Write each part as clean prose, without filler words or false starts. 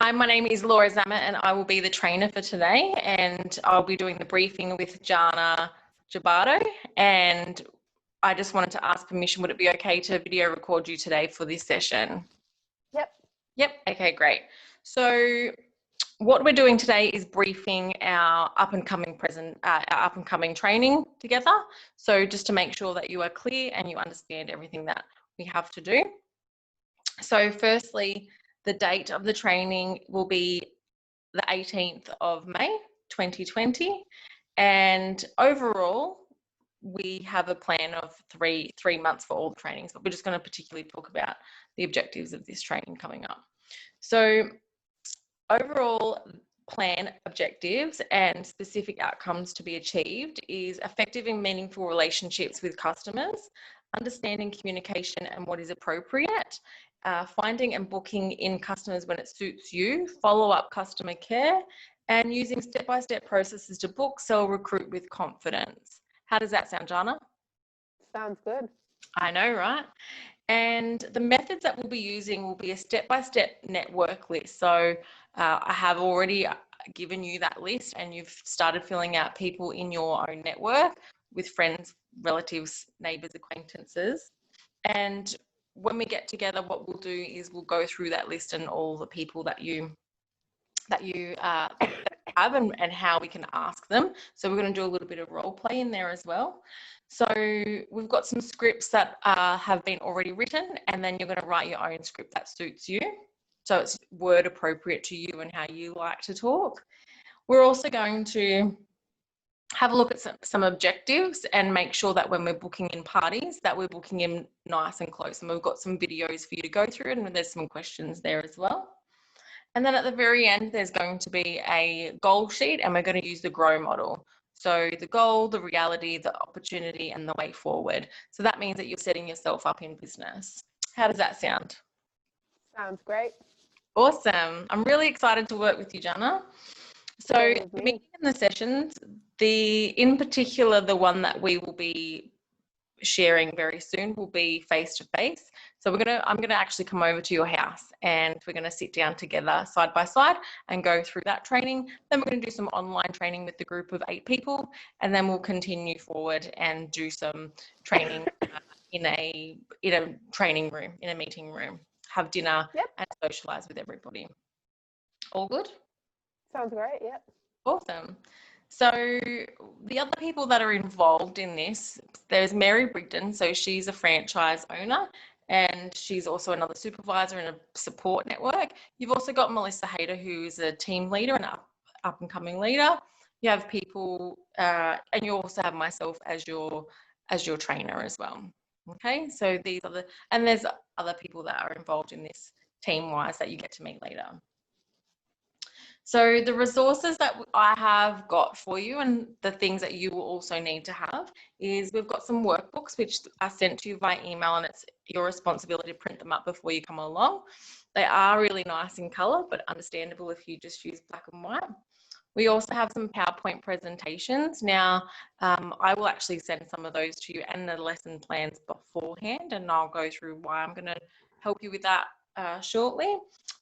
Hi, my name is LAURAZAMMIT and I will be the trainer for today, and I'll be doing the briefing with Jana and I just wanted to ask permission, would it be okay to video record you today for this session? Yep, okay, great. So what we're doing today is briefing our up and coming training together. So just to make sure that you are clear and you understand everything that we have to do. So firstly, the date of the training will be the 18th of May 2020, and overall we have a plan of three months for all the trainings, but we're just going to particularly talk about the objectives of this training coming up. So overall plan, objectives and specific outcomes to be achieved is effective and meaningful relationships with customers, understanding communication and what is appropriate, finding and booking in customers when it suits you, follow up customer care, and using step-by-step processes to book, sell, recruit with confidence. How does that sound, Jana? Sounds good. I know, right? And the methods that we'll be using will be a step-by-step network list. So I have already given you that list and you've started filling out people in your own network with friends, relatives, neighbours, acquaintances. And when we get together, what we'll do is we'll go through that list and all the people that you have and how we can ask them. So we're going to do a little bit of role play in there as well. So we've got some scripts that have been already written, and then you're going to write your own script that suits you. So it's word appropriate to you and how you like to talk. We're also going to have a look at some objectives and make sure that when we're booking in parties that we're booking in nice and close. And we've got some videos for you to go through, and there's some questions there as well. And then at the very end, there's going to be a goal sheet, and we're going to use the GROW model. So the goal, the reality, the opportunity, and the way forward. So that means that you're setting yourself up in business. How does that sound? Sounds great. Awesome. I'm really excited to work with you, Jana. So the meeting and the sessions, in particular, the one that we will be sharing very soon will be face-to-face. So I'm gonna actually come over to your house and we're gonna sit down together side by side and go through that training. Then we're gonna do some online training with the group of 8 people, and then we'll continue forward and do some training in a training room, in a meeting room, have dinner and socialize with everybody. All good? Sounds great, yep. Awesome. So the other people that are involved in this, there's Mary Brigden. So she's a franchise owner and she's also another supervisor in a support network. You've also got Melissa Hayter, who's a team leader and up and coming leader. You have people, and you also have myself as your trainer as well. Okay, so and there's other people that are involved in this team-wise that you get to meet later. So the resources that I have got for you and the things that you will also need to have is we've got some workbooks which are sent to you by email, and it's your responsibility to print them up before you come along. They are really nice in colour, but understandable if you just use black and white. We also have some PowerPoint presentations. Now, I will actually send some of those to you and the lesson plans beforehand, and I'll go through why I'm going to help you with that shortly.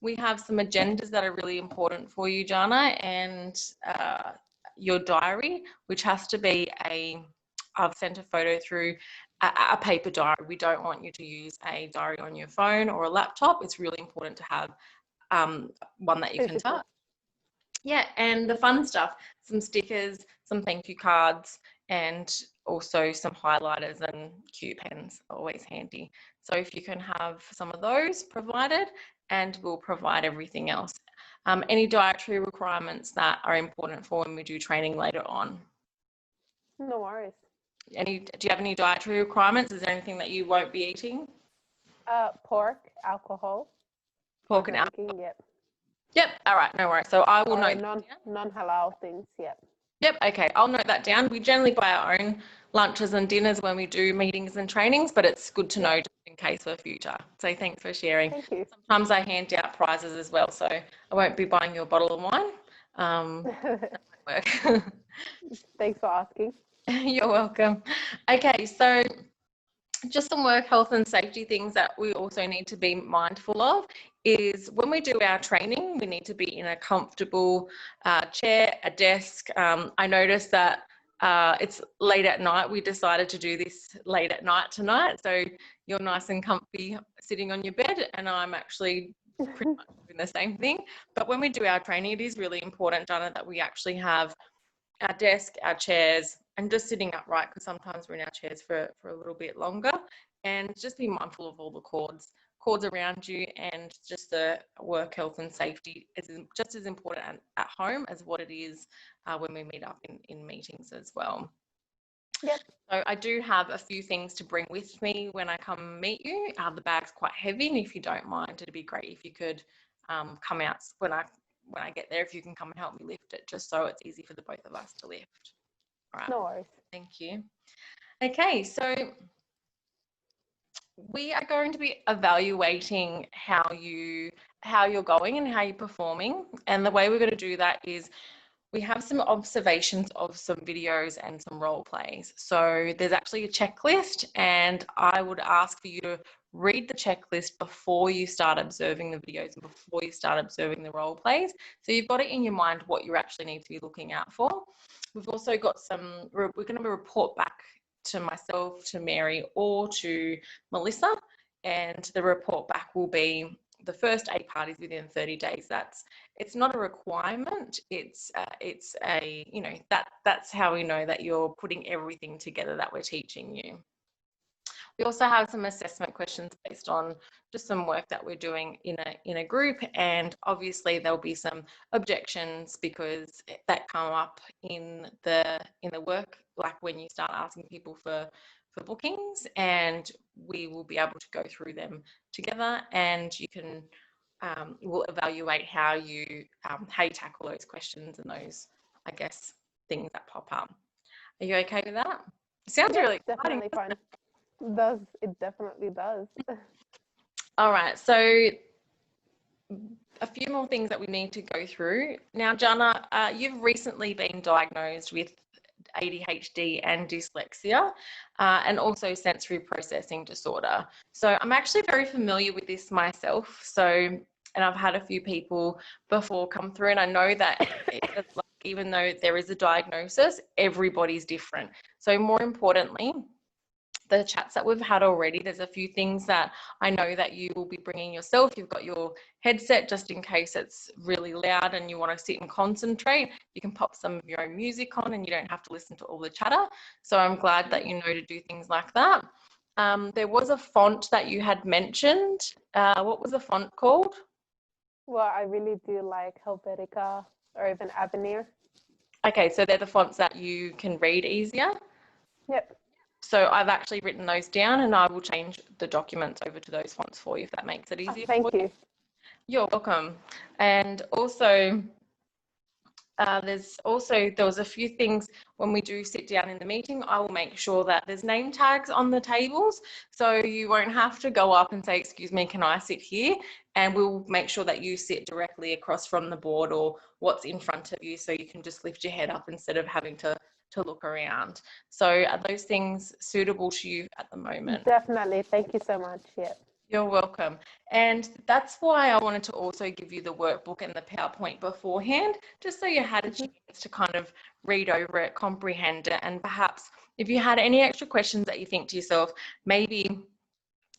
We have some agendas that are really important for you, Jana, and your diary, which has to be I've sent a photo through a paper diary. We don't want you to use a diary on your phone or a laptop. It's really important to have one that you can touch. Yeah, and the fun stuff, some stickers, some thank you cards, and also some highlighters and cue pens, always handy. So if you can have some of those provided, and we'll provide everything else. Any dietary requirements that are important for when we do training later on? No worries. Do you have any dietary requirements? Is there anything that you won't be eating? Pork, alcohol. Pork and alcohol. Yep. Yep. All right. No worries. So I will note non-halal things. Yep. Yep. Okay. I'll note that down. We generally buy our own lunches and dinners when we do meetings and trainings, but it's good to know just in case for future. So thanks for sharing. Thank you. Sometimes I hand out prizes as well, so I won't be buying you a bottle of wine. Thanks for asking. You're welcome. Okay. So just some work health and safety things that we also need to be mindful of is when we do our training, we need to be in a comfortable chair, a desk. I noticed that it's late at night. We decided to do this late at night tonight. So you're nice and comfy sitting on your bed, and I'm actually pretty much doing the same thing. But when we do our training, it is really important, Jana, that we actually have our desk, our chairs, and just sitting upright, because sometimes we're in our chairs for a little bit longer, and just be mindful of all the cords around you, and just the work health and safety is just as important at home as what it is when we meet up in meetings as well. Yep. So I do have a few things to bring with me when I come meet you. The bag's quite heavy, and if you don't mind, it'd be great if you could come out when I get there, if you can come and help me lift it, just so it's easy for the both of us to lift. All right. No worries. Thank you. Okay, so we are going to be evaluating how you're going and how you're performing. And the way we're going to do that is we have some observations of some videos and some role plays. So there's actually a checklist, and I would ask for you to read the checklist before you start observing the videos and before you start observing the role plays. So you've got it in your mind what you actually need to be looking out for. We've also got we're going to report back to myself, to Mary, or to Melissa, and the report back will be the first 8 parties within 30 days. It's not a requirement. It's a, you know, that's how we know that you're putting everything together that we're teaching you. We also have some assessment questions based on just some work that we're doing in a group, and obviously there'll be some objections because that come up in the work, like when you start asking people for bookings, and we will be able to go through them together, and you can we'll evaluate how you tackle those questions and those, I guess, things that pop up. Are you okay with that? It sounds really exciting. Definitely fun. It definitely does. All right, so a few more things that we need to go through. Now, Jana, you've recently been diagnosed with ADHD and dyslexia, and also sensory processing disorder. So I'm actually very familiar with this myself. And I've had a few people before come through, and I know that even though there is a diagnosis, everybody's different. So more importantly, the chats that we've had already, there's a few things that I know that you will be bringing yourself. You've got your headset just in case it's really loud and you want to sit and concentrate. You can pop some of your own music on and you don't have to listen to all the chatter. So I'm glad that you know to do things like that. There was a font that you had mentioned. What was the font called? Well, I really do like Helvetica or even Avenir. Okay, so they're the fonts that you can read easier? Yep. So I've actually written those down, and I will change the documents over to those fonts for you if that makes it easier. Thank you. You're welcome. And also, there was a few things when we do sit down in the meeting. I will make sure that there's name tags on the tables, so you won't have to go up and say, excuse me, can I sit here? And we'll make sure that you sit directly across from the board or what's in front of you, so you can just lift your head up instead of having to look around. So are those things suitable to you at the moment? Definitely. Thank you so much. Yeah. You're welcome. And that's why I wanted to also give you the workbook and the PowerPoint beforehand, just so you had a chance to kind of read over it, comprehend it, and perhaps if you had any extra questions that you think to yourself, maybe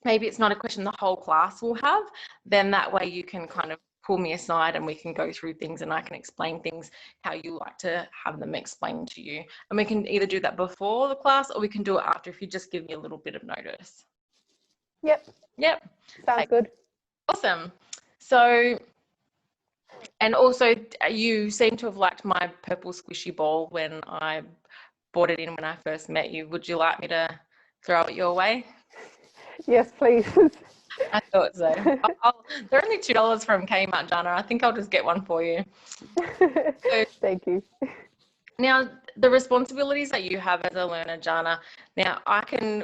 it's not a question the whole class will have, then that way you can kind of pull me aside and we can go through things and I can explain things how you like to have them explained to you. And we can either do that before the class or we can do it after if you just give me a little bit of notice. Yep. Sounds good. Awesome. So, and also you seem to have liked my purple squishy ball when I bought it in when I first met you. Would you like me to throw it your way? Yes, please. I thought so. They're only $2 from Kmart, Jana. I think I'll just get one for you. So, thank you. now, the responsibilities that you have as a learner, Jana, now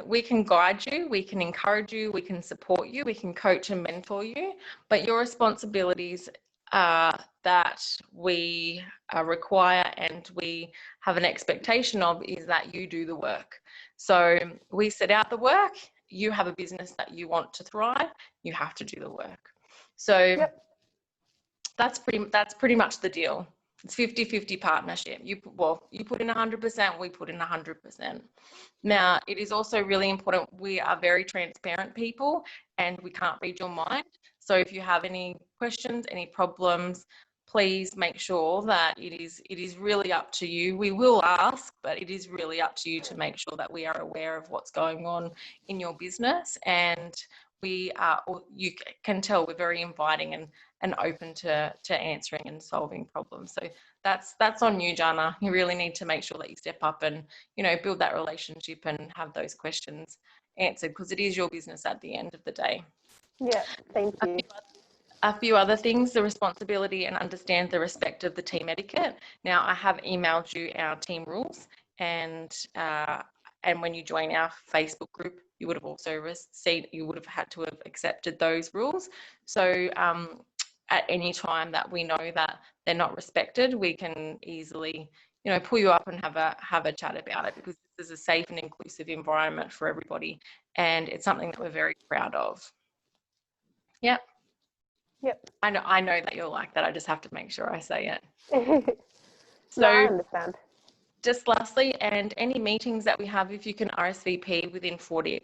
we can guide you, we can encourage you, we can support you, we can coach and mentor you, but your responsibilities that we require and we have an expectation of is that you do the work. So we set out the work, you have a business that you want to thrive, you have to do the work. So Yep. that's pretty much the deal. It's 50-50 partnership. You put in 100%, we put in 100%. Now, it is also really important. We are very transparent people and we can't read your mind. So if you have any questions, any problems, please make sure that it is really up to you. We will ask, but it is really up to you to make sure that we are aware of what's going on in your business. And you can tell we're very inviting and open to answering and solving problems. So that's on you, Jana. You really need to make sure that you step up and, you know, build that relationship and have those questions answered, because it is your business at the end of the day. Yeah, thank you. A few other things, the responsibility and understand the respect of the team etiquette. Now, I have emailed you our team rules, and when you join our Facebook group, you would have also had to have accepted those rules. So at any time that we know that they're not respected, we can easily, you know, pull you up and have a chat about it, because this is a safe and inclusive environment for everybody, and it's something that we're very proud of. Yeah. Yep. I know that you'll like that. I just have to make sure I say it. No, I So understand. just lastly, and any meetings that we have, if you can RSVP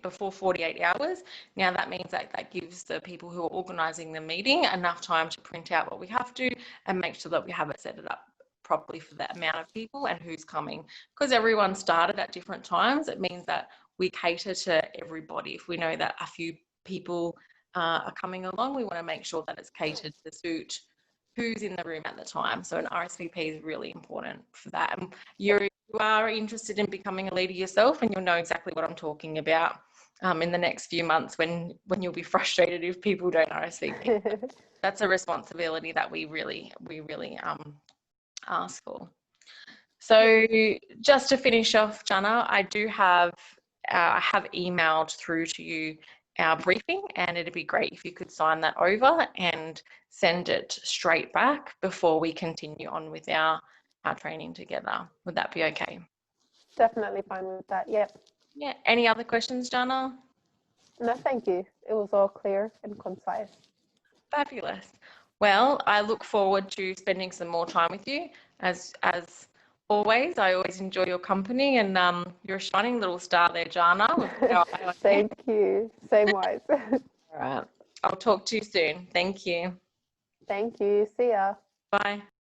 before 48 hours. Now that means that gives the people who are organising the meeting enough time to print out what we have to and make sure that we have it set it up properly for that amount of people and who's coming. Because everyone started at different times, it means that we cater to everybody. If we know that a few people are coming along, we want to make sure that it's catered to suit who's in the room at the time. So an RSVP is really important for that. And you are interested in becoming a leader yourself, and you'll know exactly what I'm talking about in the next few months when you'll be frustrated if people don't RSVP. That's a responsibility that we really ask for. So just to finish off, Jana, I have emailed through to you our briefing, and it'd be great if you could sign that over and send it straight back before we continue on with our training together. Would that be okay? Definitely fine with that. Yep. Yeah. Any other questions, Jana? No, thank you. It was all clear and concise. Fabulous. Well, I look forward to spending some more time with you. As always, I always enjoy your company, and you're a shining little star there, Jana. Thank you. Same wise. All right. I'll talk to you soon. Thank you. Thank you. See ya. Bye.